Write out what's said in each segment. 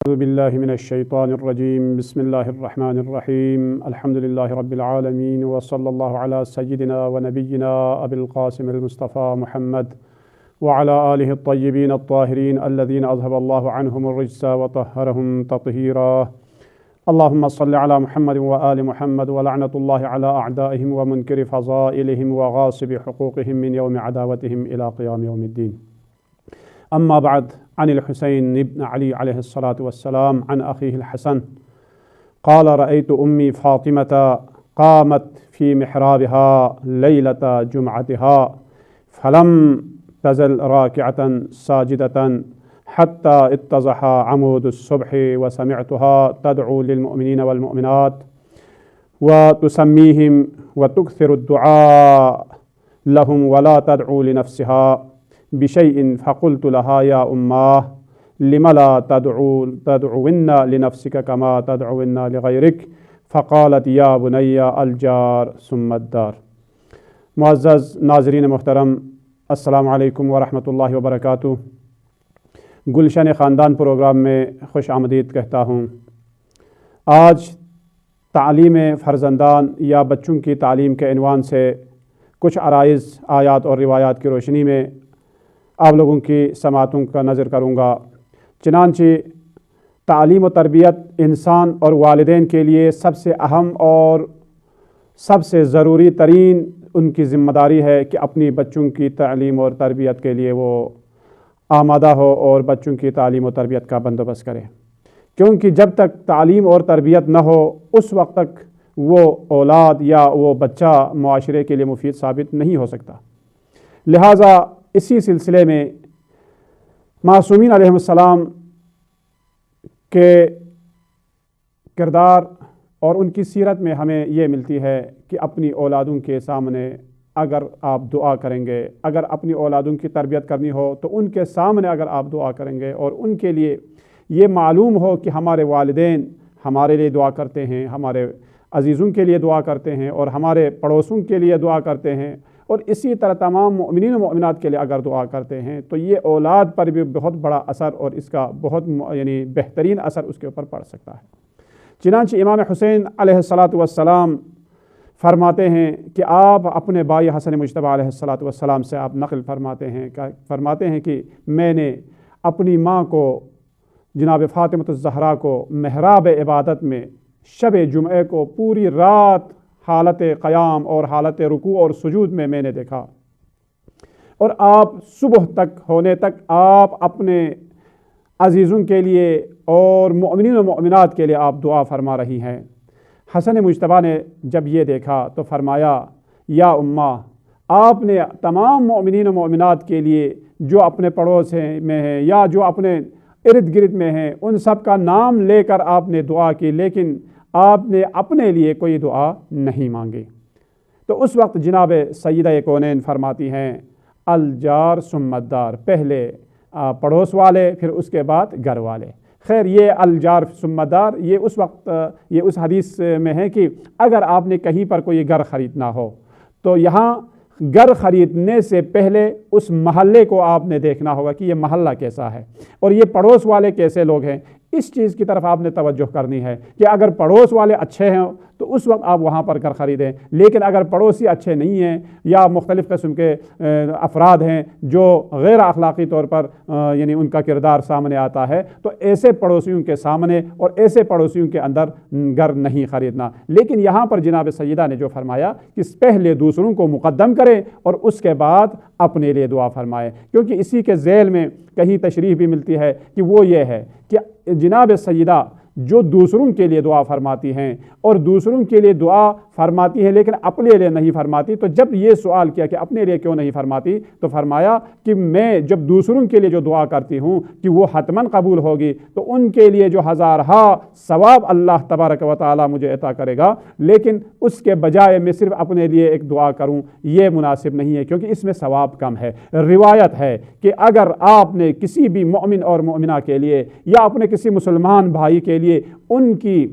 أعوذ بالله من الشيطان الرجيم بسم الله الرحمن الرحيم الحمد لله رب العالمين وصلى الله على سيدنا ونبينا أبي القاسم المصطفى محمد وعلى آله الطيبين الطاهرين الذين أذهب الله عنهم الرجس وطهرهم تطهيرا اللهم صل على محمد وآل محمد ولعنة الله على أعدائهم ومنكر فضائلهم وغاصب حقوقهم من يوم عداوتهم إلى قيام يوم الدين. أما بعد، عن الحسين بن علي عليه الصلاة والسلام عن أخيه الحسن قال: رأيت أمي فاطمة قامت في محرابها ليلة جمعتها فلم تزل راكعة ساجدة حتى اتضح عمود الصبح وسمعتها تدعو للمؤمنين والمؤمنات وتسميهم وتكثر الدعاء لهم ولا تدعو لنفسها بشيء فقلت لها: يا أماه لم لا تدعون لنفسك كما تدعون لغيرك؟ فقالت: يا بني الجار ثم الدار. معزز ناظرین محترم، السلام علیکم ورحمۃ اللہ وبرکاتہ۔ گلشن خاندان پروگرام میں خوش آمدید کہتا ہوں۔ آج تعلیم فرزندان یا بچوں کی تعلیم کے عنوان سے کچھ عرائض، آیات اور روایات کی روشنی میں آپ لوگوں کی سماعتوں کا نظر کروں گا۔ چنانچہ تعلیم و تربیت انسان اور والدین کے لیے سب سے اہم اور سب سے ضروری ترین ان کی ذمہ داری ہے کہ اپنی بچوں کی تعلیم اور تربیت کے لیے وہ آمادہ ہو اور بچوں کی تعلیم و تربیت کا بندوبست کرے، کیونکہ جب تک تعلیم اور تربیت نہ ہو اس وقت تک وہ اولاد یا وہ بچہ معاشرے کے لیے مفید ثابت نہیں ہو سکتا۔ لہٰذا اسی سلسلے میں معصومین علیہ السلام کے کردار اور ان کی سیرت میں ہمیں یہ ملتی ہے کہ اپنی اولادوں کے سامنے اگر آپ دعا کریں گے، اگر اپنی اولادوں کی تربیت کرنی ہو تو ان کے سامنے اگر آپ دعا کریں گے اور ان کے لیے یہ معلوم ہو کہ ہمارے والدین ہمارے لیے دعا کرتے ہیں، ہمارے عزیزوں کے لیے دعا کرتے ہیں اور ہمارے پڑوسوں کے لیے دعا کرتے ہیں، اور اسی طرح تمام مؤمنین و مؤمنات کے لیے اگر دعا کرتے ہیں تو یہ اولاد پر بھی بہت بڑا اثر اور اس کا بہت بہترین اثر اس کے اوپر پڑ سکتا ہے۔ چنانچہ امام حسین علیہ السلام فرماتے ہیں کہ آپ اپنے بھائی حسن مجتبی علیہ السلام سے آپ نقل فرماتے ہیں کہ میں نے اپنی ماں کو، جناب فاطمہ الزہرا کو، محراب عبادت میں شب جمعے کو پوری رات حالت قیام اور حالت رکوع اور سجود میں نے دیکھا، اور آپ صبح تک ہونے تک آپ اپنے عزیزوں کے لیے اور مؤمنین و مؤمنات کے لیے آپ دعا فرما رہی ہیں۔ حسن مجتبی نے جب یہ دیکھا تو فرمایا: یا اماں، آپ نے تمام مؤمنین و مؤمنات کے لیے جو اپنے پڑوس میں ہیں یا جو اپنے ارد گرد میں ہیں ان سب کا نام لے کر آپ نے دعا کی، لیکن آپ نے اپنے لیے کوئی دعا نہیں مانگی۔ تو اس وقت جناب سیدہ کونین فرماتی ہیں: الجار ثم الدار، پہلے پڑوس والے پھر اس کے بعد گھر والے۔ خیر، یہ الجار ثم الدار یہ اس وقت یہ اس حدیث میں ہے کہ اگر آپ نے کہیں پر کوئی گھر خریدنا ہو تو یہاں گھر خریدنے سے پہلے اس محلے کو آپ نے دیکھنا ہوگا کہ یہ محلہ کیسا ہے اور یہ پڑوس والے کیسے لوگ ہیں۔ اس چیز کی طرف آپ نے توجہ کرنی ہے کہ اگر پڑوس والے اچھے ہیں تو اس وقت آپ وہاں پر گھر خریدیں، لیکن اگر پڑوسی اچھے نہیں ہیں یا مختلف قسم کے افراد ہیں جو غیر اخلاقی طور پر ان کا کردار سامنے آتا ہے تو ایسے پڑوسیوں کے سامنے اور ایسے پڑوسیوں کے اندر گھر نہیں خریدنا۔ لیکن یہاں پر جناب سیدہ نے جو فرمایا کہ پہلے دوسروں کو مقدم کریں اور اس کے بعد اپنے لیے دعا فرمائے، کیونکہ اسی کے ذیل میں کہیں تشریح بھی ملتی ہے کہ وہ یہ ہے کہ جناب سیدہ جو دوسروں کے لیے دعا فرماتی ہیں اور دوسروں کے لیے دعا فرماتی ہیں لیکن اپنے لیے نہیں فرماتی، تو جب یہ سوال کیا کہ اپنے لیے کیوں نہیں فرماتی تو فرمایا کہ میں جب دوسروں کے لیے جو دعا کرتی ہوں کہ وہ حتماً قبول ہوگی تو ان کے لیے جو ہزارہا ثواب اللہ تبارک و تعالی مجھے عطا کرے گا، لیکن اس کے بجائے میں صرف اپنے لیے ایک دعا کروں یہ مناسب نہیں ہے، کیونکہ اس میں ثواب کم ہے۔ روایت ہے کہ اگر آپ نے کسی بھی مومن اور مومنہ کے لیے یا اپنے کسی مسلمان بھائی کے لیے ان کی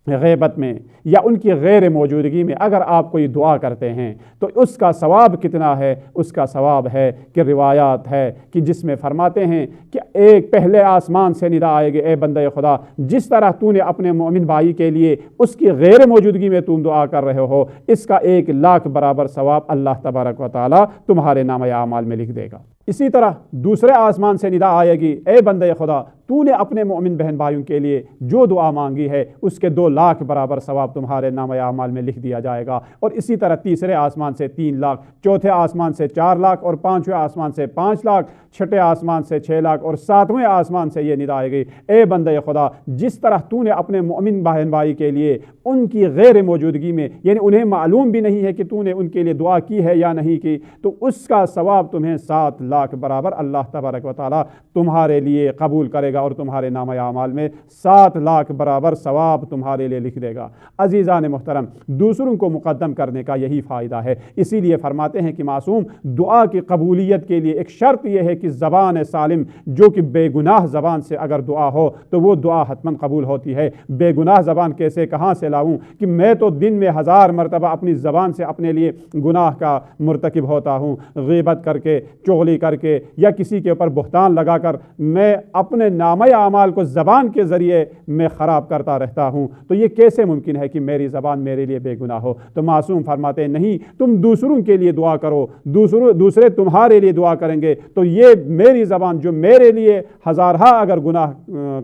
غیبت میں یا ان کی غیر موجودگی میں اگر آپ کوئی دعا کرتے ہیں تو اس کا ثواب کتنا ہے؟ اس کا ثواب ہے کہ روایات ہے کہ جس میں فرماتے ہیں کہ ایک پہلے آسمان سے ندا آئے گی، اے بندہ خدا، جس طرح تو نے اپنے مومن بھائی کے لیے اس کی غیر موجودگی میں تم دعا کر رہے ہو، اس کا 1,00,000 برابر ثواب اللہ تبارک و تعالی تمہارے نامہ اعمال میں لکھ دے گا۔ اسی طرح دوسرے آسمان سے ندا آئے گی، اے بندہ خدا، تو نے اپنے مومن بہن بھائیوں کے لیے جو دعا مانگی ہے اس کے 2,00,000 برابر ثواب تمہارے نامہ اعمال میں لکھ دیا جائے گا۔ اور اسی طرح تیسرے آسمان سے 3,00,000، چوتھے آسمان سے 4,00,000 اور پانچویں آسمان سے 5,00,000، چھٹے آسمان سے 6,00,000 اور ساتویں آسمان سے یہ ندا آئے گی، اے بندہ خدا، جس طرح تو نے اپنے مومن بہن بھائی کے لیے ان کی غیر موجودگی میں، یعنی انہیں معلوم بھی نہیں ہے کہ تو نے ان کے لیے دعا کی ہے یا نہیں کی، تو اس کا ثواب تمہیں 7,00,000 برابر اللہ تبارک و تعالی تمہارے لیے قبول کرے گا اور تمہارے نامہ اعمال میں 7,00,000 برابر ثواب تمہارے لیے لکھ دے گا۔ عزیزان محترم، دوسروں کو مقدم کرنے کا یہی فائدہ ہے، اسی لیے فرماتے ہیں کہ معصوم دعا کی قبولیت کے لیے ایک شرط یہ ہے کہ زبان سالم، جو کہ بے گناہ زبان سے اگر دعا ہو تو وہ دعا حتماً قبول ہوتی ہے۔ بے گناہ زبان کیسے کہاں سے لاؤں کہ میں تو دن میں 1000 مرتبہ اپنی زبان سے اپنے لیے گناہ کا مرتکب ہوتا ہوں، غیبت کر کے، چغلی کر کے یا کسی کے اوپر بہتان لگا کر میں اپنے نامہ اعمال کو زبان کے ذریعے میں خراب کرتا رہتا ہوں، تو یہ کیسے ممکن ہے کہ میری زبان میرے لیے بے گناہ ہو؟ تو معصوم فرماتے ہیں نہیں، تم دوسروں کے لیے دعا کرو، دوسرے تمہارے لیے دعا کریں گے تو یہ میری زبان جو میرے لیے ہزارہا اگر گناہ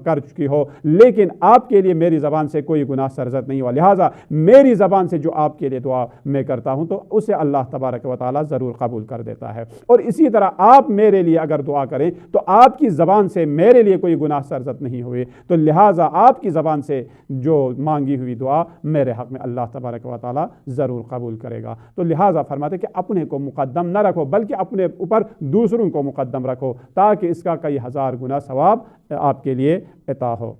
کر چکی ہو، لیکن آپ کے لیے میری زبان سے کوئی گناہ سرزد نہیں ہوا، لہٰذا میری زبان سے جو آپ کے لیے دعا میں کرتا ہوں تو اسے اللہ تبارک و تعالی ضرور قبول کر دیتا ہے۔ اور اسی طرح آپ میرے لیے اگر دعا کریں تو آپ کی زبان سے میرے لیے کوئی گناہ سرزد نہیں ہوئے، تو لہٰذا آپ کی زبان سے جو مانگی ہوئی دعا میرے حق میں اللہ تبارک و تعالی ضرور قبول کرے گا۔ تو لہٰذا فرماتے کہ اپنے کو مقدم نہ رکھو بلکہ اپنے اوپر دوسروں کو مقدم رکھو تاکہ اس کا کئی ہزار گنا ثواب آپ کے لیے عطا ہو۔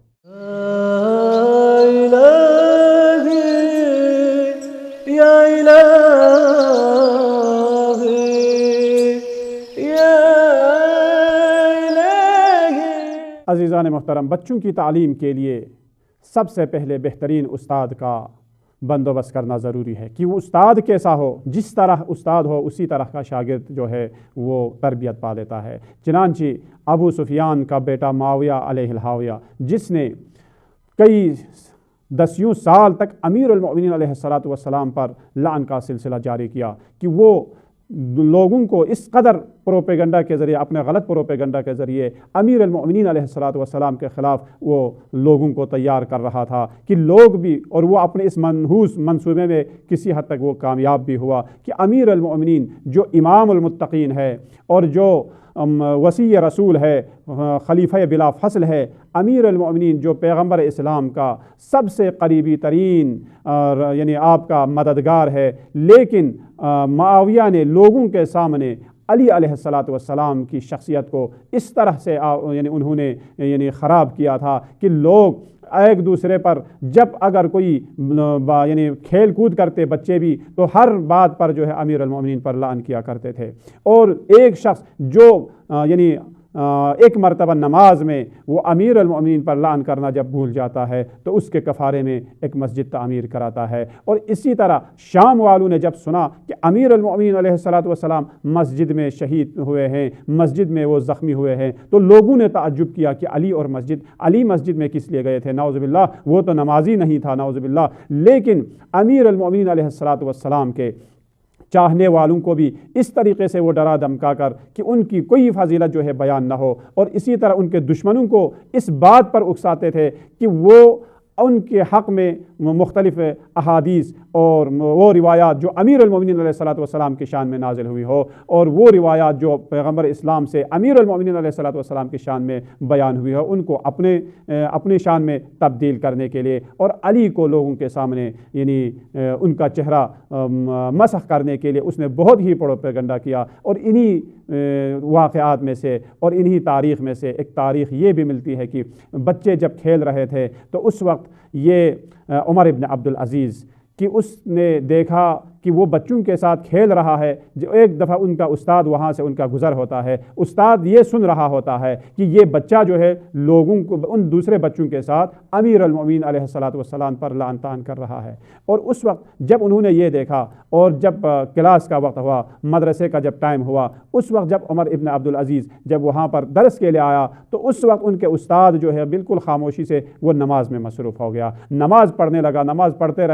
عزیزان محترم، بچوں کی تعلیم کے لیے سب سے پہلے بہترین استاد کا بندوبست کرنا ضروری ہے کہ وہ استاد کیسا ہو، جس طرح استاد ہو اسی طرح کا شاگرد جو ہے وہ تربیت پا لیتا ہے۔ چنانچہ ابو سفیان کا بیٹا معاویہ علیہ الہاویہ، جس نے کئی 10 سال تک امیر المؤمنین علیہ السلام پر لعن کا سلسلہ جاری کیا کہ وہ لوگوں کو اس قدر پروپیگنڈا کے ذریعے، اپنے غلط پروپیگنڈا کے ذریعے امیر المؤمنین علیہ السلام کے خلاف وہ لوگوں کو تیار کر رہا تھا کہ لوگ بھی، اور وہ اپنے اس منحوس منصوبے میں کسی حد تک وہ کامیاب بھی ہوا کہ امیر المؤمنین جو امام المتقین ہے اور جو وصی رسول ہے، خلیفہ بلا فصل ہے، امیر المؤمنین جو پیغمبر اسلام کا سب سے قریبی ترین یعنی آپ کا مددگار ہے، لیکن معاویہ نے لوگوں کے سامنے علی علیہ السلام کی شخصیت کو اس طرح سے یعنی انہوں نے یعنی خراب کیا تھا کہ لوگ ایک دوسرے پر جب اگر کوئی یعنی کھیل کود کرتے بچے بھی تو ہر بات پر جو ہے امیر المؤمنین پر لعن کیا کرتے تھے۔ اور ایک شخص جو یعنی ایک مرتبہ نماز میں وہ امیر المؤمنین پر لعن کرنا جب بھول جاتا ہے تو اس کے کفارے میں ایک مسجد تعمیر کراتا ہے۔ اور اسی طرح شام والوں نے جب سنا کہ امیر المؤمنین علیہ السلام مسجد میں شہید ہوئے ہیں، مسجد میں وہ زخمی ہوئے ہیں، تو لوگوں نے تعجب کیا کہ علی مسجد میں کس لیے گئے تھے؟ نعوذ باللہ، وہ تو نمازی نہیں تھا، نعوذ باللہ۔ لیکن امیر المؤمنین علیہ السلام کے چاہنے والوں کو بھی اس طریقے سے وہ ڈرا دھمکا کر کہ ان کی کوئی فضیلت جو ہے بیان نہ ہو، اور اسی طرح ان کے دشمنوں کو اس بات پر اکساتے تھے کہ وہ ان کے حق میں مختلف احادیث اور وہ روایات جو امیر المؤمنین علیہ السلام کی شان میں نازل ہوئی ہو، اور وہ روایات جو پیغمبر اسلام سے امیر المؤمنین علیہ السلام کی شان میں بیان ہوئی ہو، ان کو اپنے شان میں تبدیل کرنے کے لیے اور علی کو لوگوں کے سامنے یعنی ان کا چہرہ مسخ کرنے کے لیے اس نے بہت ہی پروپیگنڈا کیا۔ اور انہی واقعات میں سے اور انہی تاریخ میں سے ایک تاریخ یہ بھی ملتی ہے کہ بچے جب کھیل رہے تھے تو اس وقت یہ عمر ابن عبدالعزیز کہ اس نے دیکھا کہ وہ بچوں کے ساتھ کھیل رہا ہے، جو ایک دفعہ ان کا استاد وہاں سے ان کا گزر ہوتا ہے، استاد یہ سن رہا ہوتا ہے کہ یہ بچہ جو ہے لوگوں کو ان دوسرے بچوں کے ساتھ امیر المؤمنین علیہ الصلوۃ والسلام پر لعن طعن کر رہا ہے۔ اور اس وقت جب انہوں نے یہ دیکھا اور جب کلاس کا وقت ہوا، مدرسے کا جب ٹائم ہوا، اس وقت جب عمر ابن عبدالعزیز جب وہاں پر درس کے لیے آیا تو اس وقت ان کے استاد جو ہے بالکل خاموشی سے وہ نماز میں مصروف ہو گیا، نماز پڑھنے لگا، نماز پڑھتے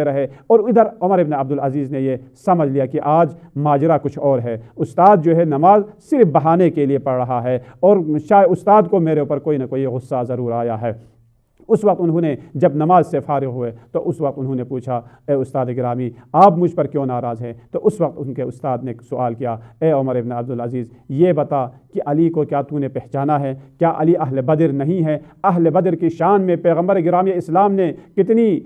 رہے اور ادھر عمر ابن عبدالعزیز نے یہ سمجھ لیا کہ آج ماجرا کچھ اور ہے، استاد جو ہے نماز صرف بہانے کے لیے پڑھ رہا ہے اور شاید استاد کو میرے اوپر کوئی نہ کوئی غصہ ضرور آیا ہے۔ اس وقت انہوں نے جب نماز سے فارغ ہوئے تو اس وقت انہوں نے پوچھا، اے استاد گرامی آپ مجھ پر کیوں ناراض ہیں؟ تو اس وقت ان کے استاد نے سوال کیا، اے عمر ابن عبدالعزیز یہ بتا کہ علی کو کیا تو نے پہچانا ہے؟ کیا علی اہل بدر نہیں ہے؟ اہل بدر کی شان میں پیغمبر گرامی اسلام نے کتنی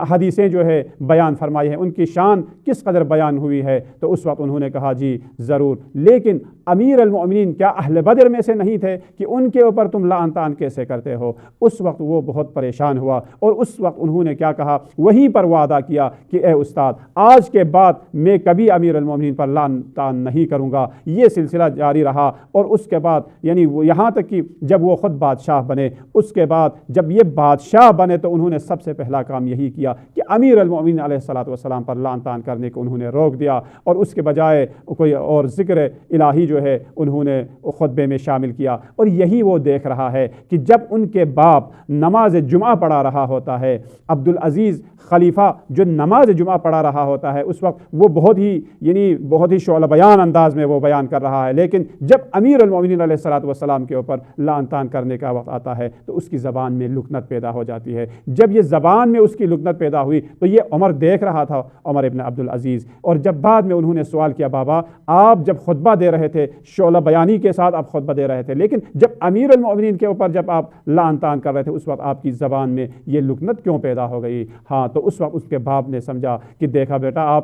حدیثیں جو ہے بیان فرمائی ہیں، ان کی شان کس قدر بیان ہوئی ہے؟ تو اس وقت انہوں نے کہا جی ضرور، لیکن امیر المؤمنین کیا اہل بدر میں سے نہیں تھے کہ ان کے اوپر تم لعن طعن کیسے کرتے ہو؟ اس وقت وہ بہت پریشان ہوا اور اس وقت انہوں نے کیا کہا، وہیں پر وعدہ کیا کہ اے استاد آج کے بعد میں کبھی امیر المؤمنین پر لعن طعن نہیں کروں گا۔ یہ سلسلہ جاری رہا اور اس کے بعد یعنی یہاں تک کہ جب وہ خود بادشاہ بنے، اس کے بعد جب یہ بادشاہ بنے تو انہوں نے سب سے پہلا کام یہی کیا کہ امیر المؤمنین علیہ الصلوۃ والسلام پر لعن طعن کرنے کو انہوں نے روک دیا اور اس کے بجائے کوئی اور ذکر الہی جو ہے انہوں نے خطبے میں شامل کیا۔ اور یہی وہ دیکھ رہا ہے کہ جب ان کے باپ نماز جمعہ پڑھا رہا ہوتا ہے، عبدالعزیز خلیفہ جو نماز جمعہ پڑھا رہا ہوتا ہے، اس وقت وہ بہت ہی شعلہ بیان انداز میں وہ بیان کر رہا ہے، لیکن جب امیر المؤمنین علیہ الصلوۃ والسلام کے اوپر لعن طعن کرنے کا وقت آتا ہے تو اس کی زبان میں لکنت پیدا ہو جاتی ہے۔ جب یہ زبان میں اس کی لکنت پیدا ہوئی تو یہ عمر دیکھ رہا تھا، عمر ابن عبدالعزیز، اور جب بعد میں انہوں نے سوال کیا، بابا آپ جب خطبہ دے رہے تھے شعلہ بیانی کے ساتھ آپ خطبہ دے رہے تھے، لیکن جب امیر المؤمنین کے اوپر جب آپ لعن طعن کر رہے تھے اس وقت آپ کی زبان میں یہ لکنت کیوں پیدا ہو گئی؟ ہاں، تو اس وقت اس کے باپ نے سمجھا کہ دیکھا بیٹا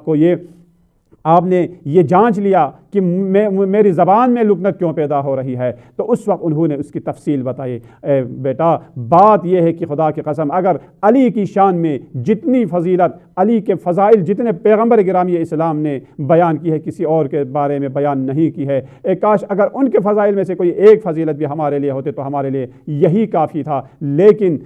آپ نے یہ جانچ لیا کہ میری زبان میں لکنت کیوں پیدا ہو رہی ہے۔ تو اس وقت انہوں نے اس کی تفصیل بتائی، اے بیٹا بات یہ ہے کہ خدا کی قسم اگر علی کی شان میں جتنی فضیلت، علی کے فضائل جتنے پیغمبر گرامی اسلام نے بیان کی ہے کسی اور کے بارے میں بیان نہیں کی ہے، کاش اگر ان کے فضائل میں سے کوئی ایک فضیلت بھی ہمارے لیے ہوتے تو ہمارے لیے یہی کافی تھا، لیکن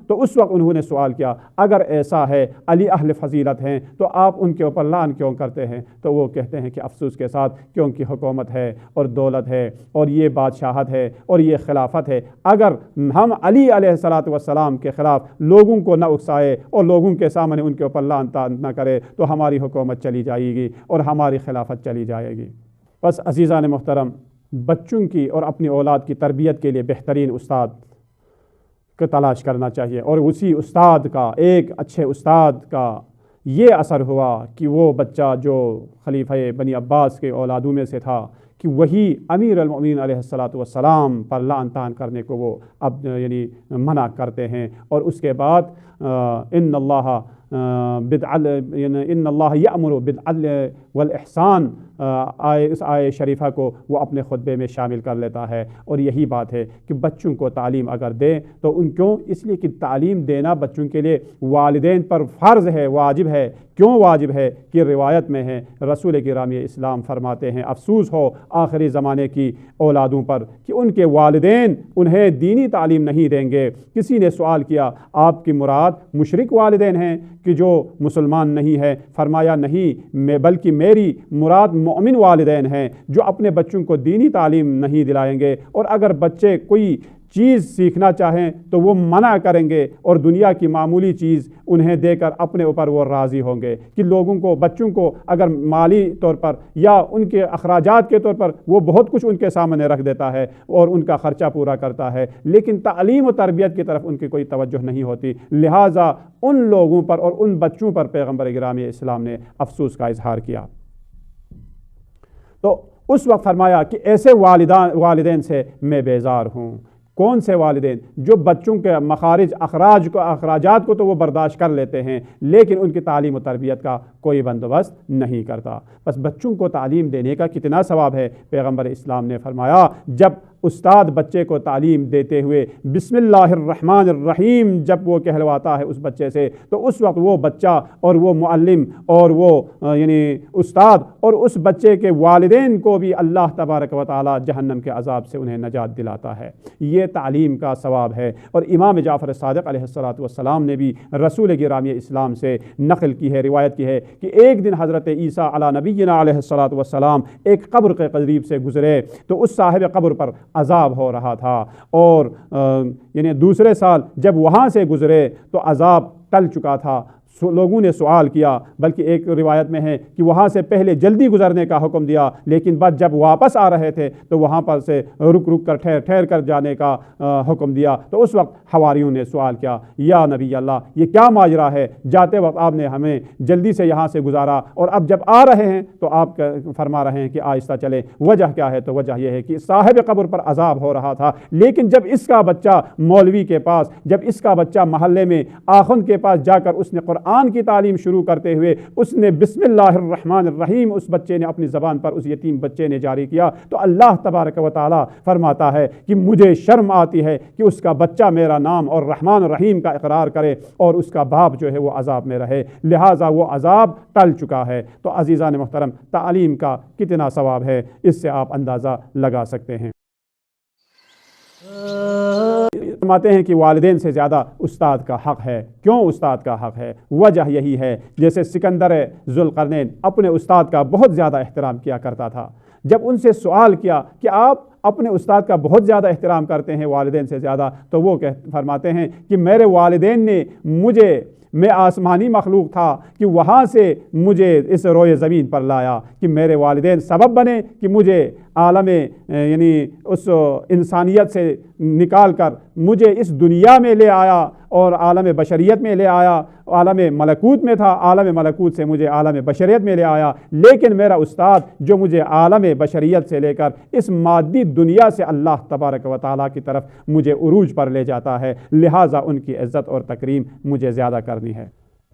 تو اس وقت انہوں نے سوال کیا اگر ایسا ہے علی اہل فضیلت ہیں تو آپ ان کے اوپر لعن کیوں کرتے ہیں؟ تو وہ کہتے ہیں کہ افسوس کے ساتھ کیونکہ حکومت ہے اور دولت ہے اور یہ بادشاہت ہے اور یہ خلافت ہے، اگر ہم علی علیہ الصلوۃ والسلام کے خلاف لوگوں کو نہ اکسائے اور لوگوں کے سامنے ان کے اوپر لعن طعن نہ کرے تو ہماری حکومت چلی جائے گی اور ہماری خلافت چلی جائے گی۔ بس عزیزان محترم، بچوں کی اور اپنی اولاد کی تربیت کے لیے بہترین استاد کو تلاش کرنا چاہیے، اور اسی استاد کا، ایک اچھے استاد کا یہ اثر ہوا کہ وہ بچہ جو خلیفہ بنی عباس کے اولادوں میں سے تھا کہ وہی امیر المؤمنین علیہ الصلوۃ والسلام پر لعن طعن کرنے کو وہ اب منع کرتے ہیں۔ اور اس کے بعد ان اللہ یأمر بالعدل والاحسان اس آیے شریفہ کو وہ اپنے خطبے میں شامل کر لیتا ہے۔ اور یہی بات ہے کہ بچوں کو تعلیم اگر دیں تو اس لیے کہ تعلیم دینا بچوں کے لیے والدین پر فرض ہے، واجب ہے۔ کیوں واجب ہے؟ کہ روایت میں ہے، رسول گرامی اسلام فرماتے ہیں افسوس ہو آخری زمانے کی اولادوں پر کہ ان کے والدین انہیں دینی تعلیم نہیں دیں گے۔ کسی نے سوال کیا آپ کی مراد مشرک والدین ہیں کہ جو مسلمان نہیں ہے؟ فرمایا نہیں، بلکہ میری مراد مومن والدین ہیں جو اپنے بچوں کو دینی تعلیم نہیں دلائیں گے، اور اگر بچے کوئی چیز سیکھنا چاہیں تو وہ منع کریں گے اور دنیا کی معمولی چیز انہیں دے کر اپنے اوپر وہ راضی ہوں گے کہ بچوں کو اگر مالی طور پر یا ان کے اخراجات کے طور پر وہ بہت کچھ ان کے سامنے رکھ دیتا ہے اور ان کا خرچہ پورا کرتا ہے، لیکن تعلیم و تربیت کی طرف ان کی کوئی توجہ نہیں ہوتی، لہٰذا ان لوگوں پر اور ان بچوں پر پیغمبر گرامی اسلام نے افسوس کا اظہار کیا۔ تو اس وقت فرمایا کہ ایسے والدین سے میں بیزار ہوں۔ کون سے والدین؟ جو بچوں کے مخارج اخراجات کو تو وہ برداشت کر لیتے ہیں لیکن ان کی تعلیم و تربیت کا کوئی بندوبست نہیں کرتا۔ بس بچوں کو تعلیم دینے کا کتنا ثواب ہے؟ پیغمبر اسلام نے فرمایا جب استاد بچے کو تعلیم دیتے ہوئے بسم اللہ الرحمن الرحیم جب وہ کہلواتا ہے اس بچے سے، تو اس وقت وہ بچہ اور وہ معلم اور وہ یعنی استاد اور اس بچے کے والدین کو بھی اللہ تبارک و تعالی جہنم کے عذاب سے انہیں نجات دلاتا ہے۔ یہ تعلیم کا ثواب ہے۔ اور امام جعفر صادق علیہ السلام نے بھی رسول گرامی اسلام سے نقل کی ہے، روایت کی ہے کہ ایک دن حضرت عیسیٰ علی نبینا علیہ السلام ایک قبر کے قریب سے گزرے تو اس صاحب قبر پر عذاب ہو رہا تھا، اور یعنی دوسرے سال جب وہاں سے گزرے تو عذاب ٹل چکا تھا۔ لوگوں نے سوال کیا، بلکہ ایک روایت میں ہے کہ وہاں سے پہلے جلدی گزرنے کا حکم دیا، لیکن بعد جب واپس آ رہے تھے تو وہاں پر سے رک کر ٹھہر کر جانے کا حکم دیا۔ تو اس وقت حواریوں نے سوال کیا، یا نبی اللہ یہ کیا ماجرا ہے؟ جاتے وقت آپ نے ہمیں جلدی سے یہاں سے گزارا اور اب جب آ رہے ہیں تو آپ فرما رہے ہیں کہ آہستہ چلیں، وجہ کیا ہے؟ تو وجہ یہ ہے کہ صاحب قبر پر عذاب ہو رہا تھا، لیکن جب اس کا بچہ مولوی کے پاس، جب اس کا بچہ محلے میں آخوند کے پاس جا کر اس نے قرآن کی تعلیم شروع کرتے ہوئے اس نے بسم اللہ الرحمن الرحیم اس بچے نے اپنی زبان پر، اس یتیم بچے نے جاری کیا، تو اللہ تبارک و تعالی فرماتا ہے کہ مجھے شرم آتی ہے کہ اس کا بچہ میرا نام اور رحمان الرحیم کا اقرار کرے اور اس کا باپ جو ہے وہ عذاب میں رہے، لہٰذا وہ عذاب ٹل چکا ہے۔ تو عزیزان محترم، تعلیم کا کتنا ثواب ہے اس سے آپ اندازہ لگا سکتے ہیں۔ فرماتے ہیں کہ والدین سے زیادہ استاد کا حق ہے۔ کیوں استاد کا حق ہے؟ وجہ یہی ہے، جیسے سکندر ذوالقرنین اپنے استاد کا بہت زیادہ احترام کیا کرتا تھا۔ جب ان سے سوال کیا کہ آپ اپنے استاد کا بہت زیادہ احترام کرتے ہیں والدین سے زیادہ، تو وہ فرماتے ہیں کہ میرے والدین نے میں آسمانی مخلوق تھا کہ وہاں سے مجھے اس روئے زمین پر لایا، کہ میرے والدین سبب بنے کہ مجھے عالم یعنی اس انسانیت سے نکال کر مجھے اس دنیا میں لے آیا اور عالم بشریت میں لے آیا۔ عالم ملکوت میں تھا، عالم ملکوت سے مجھے عالم بشریت میں لے آیا، لیکن میرا استاد جو مجھے عالم بشریت سے لے کر اس مادی دنیا سے اللہ تبارک و تعالیٰ کی طرف مجھے عروج پر لے جاتا ہے، لہٰذا ان کی عزت اور تکریم مجھے زیادہ کرنی ہے۔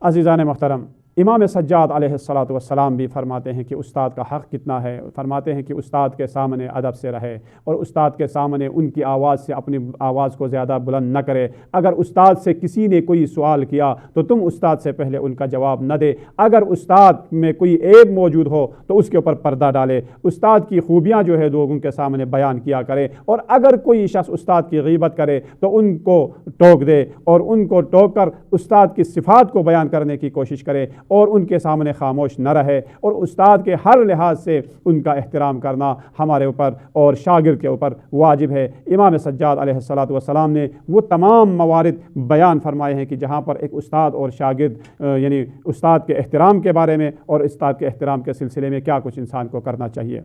عزیزان محترم، امام سجاد علیہ السلام بھی فرماتے ہیں کہ استاد کا حق کتنا ہے۔ فرماتے ہیں کہ استاد کے سامنے ادب سے رہے اور استاد کے سامنے ان کی آواز سے اپنی آواز کو زیادہ بلند نہ کرے۔ اگر استاد سے کسی نے کوئی سوال کیا تو تم استاد سے پہلے ان کا جواب نہ دے۔ اگر استاد میں کوئی عیب موجود ہو تو اس کے اوپر پردہ ڈالے، استاد کی خوبیاں جو ہے لوگوں کے سامنے بیان کیا کرے، اور اگر کوئی شخص استاد کی غیبت کرے تو ان کو ٹوک دے اور ان کو ٹوک کر استاد کی صفات کو بیان کرنے کی کوشش کرے اور ان کے سامنے خاموش نہ رہے، اور استاد کے ہر لحاظ سے ان کا احترام کرنا ہمارے اوپر اور شاگرد کے اوپر واجب ہے۔ امام سجاد علیہ السلام نے وہ تمام موارد بیان فرمائے ہیں کہ جہاں پر ایک استاد اور شاگرد یعنی استاد کے احترام کے بارے میں اور استاد کے احترام کے سلسلے میں کیا کچھ انسان کو کرنا چاہیے۔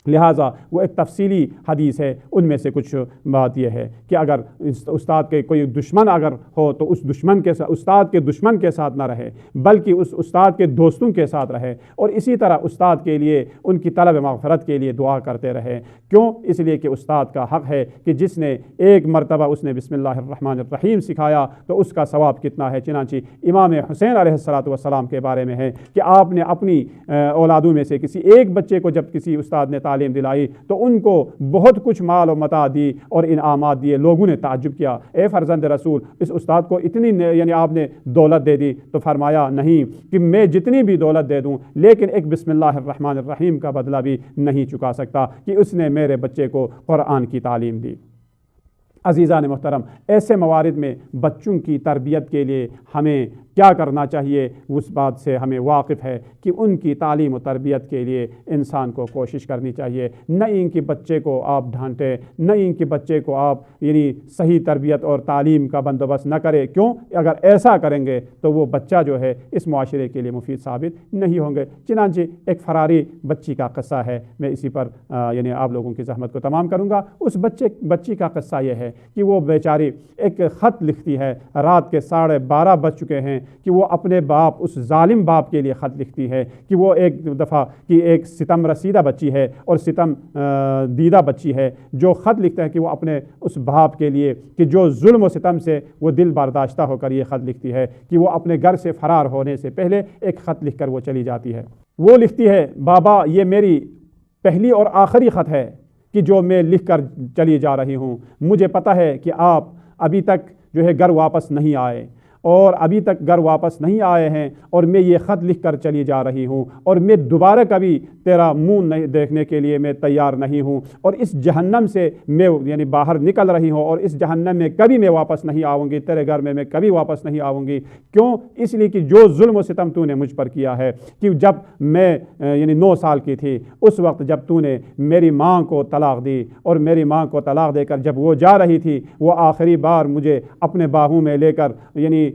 لہٰذا وہ ایک تفصیلی حدیث ہے، ان میں سے کچھ بات یہ ہے کہ اگر استاد کے کوئی دشمن اگر ہو تو اس دشمن کے ساتھ، استاد کے دشمن کے ساتھ نہ رہے، بلکہ اس استاد کے دوستوں کے ساتھ رہے، اور اسی طرح استاد کے لیے ان کی طلب مغفرت کے لیے دعا کرتے رہے۔ کیوں؟ اس لیے کہ استاد کا حق ہے کہ جس نے ایک مرتبہ اس نے بسم اللہ الرحمن الرحیم سکھایا تو اس کا ثواب کتنا ہے۔ چنانچہ امام حسین علیہ السلام کے بارے میں ہے کہ آپ نے اپنی اولادوں میں سے کسی ایک بچے کو جب کسی استاد نے تعلیم دلائی تو ان کو بہت کچھ مال و متاع دی اور انعامات دیے۔ لوگوں نے تعجب کیا، اے فرزند رسول، اس استاد کو اتنی یعنی آپ نے دولت دے دی؟ تو فرمایا نہیں، کہ میں جتنی بھی دولت دے دوں لیکن ایک بسم اللہ الرحمن الرحیم کا بدلہ بھی نہیں چکا سکتا کہ اس نے میرے بچے کو قرآن کی تعلیم دی۔ عزیزان محترم، ایسے موارد میں بچوں کی تربیت کے لیے ہمیں کیا کرنا چاہیے، اس بات سے ہمیں واقف ہے کہ ان کی تعلیم و تربیت کے لیے انسان کو کوشش کرنی چاہیے۔ نہ ان کے بچے کو آپ ڈھانٹیں، نہ ان کے بچے کو آپ یعنی صحیح تربیت اور تعلیم کا بندوبست نہ کریں۔ کیوں؟ اگر ایسا کریں گے تو وہ بچہ جو ہے اس معاشرے کے لیے مفید ثابت نہیں ہوں گے۔ چنانچہ ایک فراری بچی کا قصہ ہے، میں اسی پر یعنی آپ لوگوں کی زحمت کو تمام کروں گا۔ اس بچی کا قصہ یہ ہے کہ وہ بیچاری ایک خط لکھتی ہے، رات کے 12:30 بج چکے ہیں، کہ وہ اپنے باپ، اس ظالم باپ کے لیے خط لکھتی ہے کہ وہ ایک دفعہ کی ایک ستم رسیدہ بچی ہے اور ستم دیدہ بچی ہے، جو خط لکھتا ہے کہ وہ اپنے اس باپ کے لیے کہ جو ظلم و ستم سے وہ دل برداشتہ ہو کر یہ خط لکھتی ہے کہ وہ اپنے گھر سے فرار ہونے سے پہلے ایک خط لکھ کر وہ چلی جاتی ہے۔ وہ لکھتی ہے، بابا یہ میری پہلی اور آخری خط ہے کہ جو میں لکھ کر چلی جا رہی ہوں، مجھے پتہ ہے کہ آپ ابھی تک جو ہے گھر واپس نہیں آئے، اور ابھی تک گھر واپس نہیں آئے ہیں، اور میں یہ خط لکھ کر چلی جا رہی ہوں، اور میں دوبارہ کبھی تیرا منہ نہیں دیکھنے کے لیے میں تیار نہیں ہوں، اور اس جہنم سے میں یعنی باہر نکل رہی ہوں، اور اس جہنم میں کبھی میں واپس نہیں آؤں گی، تیرے گھر میں کبھی واپس نہیں آؤں گی۔ کیوں؟ اس لیے کہ جو ظلم و ستم تو نے مجھ پر کیا ہے، کہ جب میں یعنی 9 سال کی تھی، اس وقت جب تو نے میری ماں کو طلاق دی، اور میری ماں کو طلاق دے کر جب وہ جا رہی تھی، وہ آخری بار مجھے اپنے باہوں میں لے کر یعنی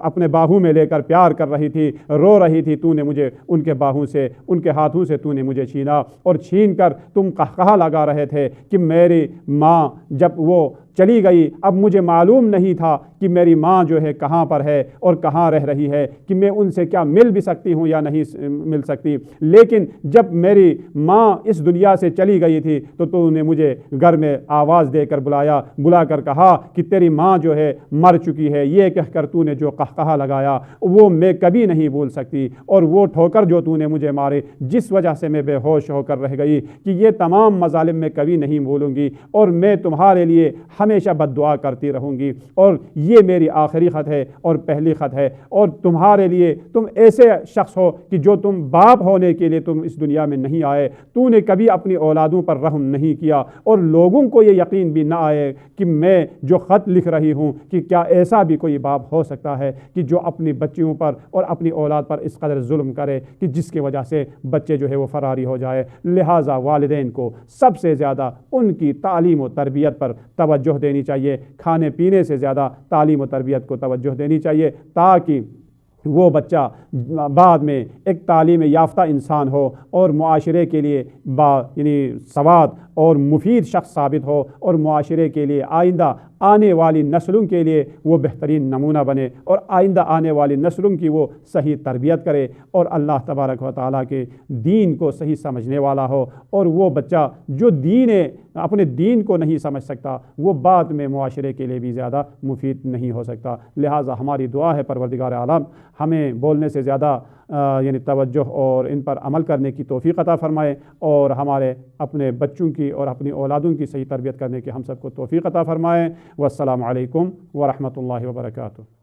اپنے باہوں میں لے کر پیار کر رہی تھی، رو رہی تھی، تو نے مجھے ان کے باہوں سے، ان کے ہاتھوں سے تو نے مجھے چھینا، اور چھین کر تم قہقہا لگا رہے تھے کہ میری ماں جب وہ چلی گئی، اب مجھے معلوم نہیں تھا کہ میری ماں جو ہے کہاں پر ہے اور کہاں رہ رہی ہے، کہ میں ان سے کیا مل بھی سکتی ہوں یا نہیں مل سکتی، لیکن جب میری ماں اس دنیا سے چلی گئی تھی تو نے مجھے گھر میں آواز دے کر بلا کر کہا کہ تیری ماں جو ہے مر چکی ہے، یہ کہہ کر تو نے جو قہقہا لگایا وہ میں کبھی نہیں بھول سکتی، اور وہ ٹھوکر جو تو نے مجھے مارے جس وجہ سے میں بے ہوش ہو کر رہ گئی، کہ یہ تمام مظالم میں کبھی نہیں بھولوں گی، اور میں تمہارے لیے ہمیشہ بد دعا کرتی رہوں گی، اور یہ میری آخری خط ہے اور پہلی خط ہے، اور تمہارے لیے تم ایسے شخص ہو کہ جو تم باپ ہونے کے لیے تم اس دنیا میں نہیں آئے، تو نے کبھی اپنی اولادوں پر رحم نہیں کیا، اور لوگوں کو یہ یقین بھی نہ آئے کہ میں جو خط لکھ رہی ہوں کہ کیا ایسا بھی کوئی باپ ہو سکتا ہے کہ جو اپنی بچیوں پر اور اپنی اولاد پر اس قدر ظلم کرے کہ جس کی وجہ سے بچے جو ہے وہ فراری ہو جائے۔ لہٰذا والدین کو سب سے زیادہ ان کی تعلیم و تربیت پر توجہ دینی چاہیے، کھانے پینے سے زیادہ تعلیم و تربیت کو توجہ دینی چاہیے، تاکہ وہ بچہ بعد میں ایک تعلیم یافتہ انسان ہو اور معاشرے کے لیے یعنی سواد اور مفید شخص ثابت ہو، اور معاشرے کے لیے آئندہ آنے والی نسلوں کے لیے وہ بہترین نمونہ بنے، اور آئندہ آنے والی نسلوں کی وہ صحیح تربیت کرے، اور اللہ تبارک و تعالیٰ کے دین کو صحیح سمجھنے والا ہو، اور وہ بچہ جو اپنے دین کو نہیں سمجھ سکتا وہ بعد میں معاشرے کے لیے بھی زیادہ مفید نہیں ہو سکتا۔ لہٰذا ہماری دعا ہے پروردگار عالم ہمیں بولنے سے زیادہ یعنی توجہ اور ان پر عمل کرنے کی توفیق عطا فرمائے، اور ہمارے اپنے بچوں کی اور اپنی اولادوں کی صحیح تربیت کرنے کی ہم سب کو توفیق عطا فرمائے۔ والسلام علیکم ورحمۃ اللہ وبرکاتہ۔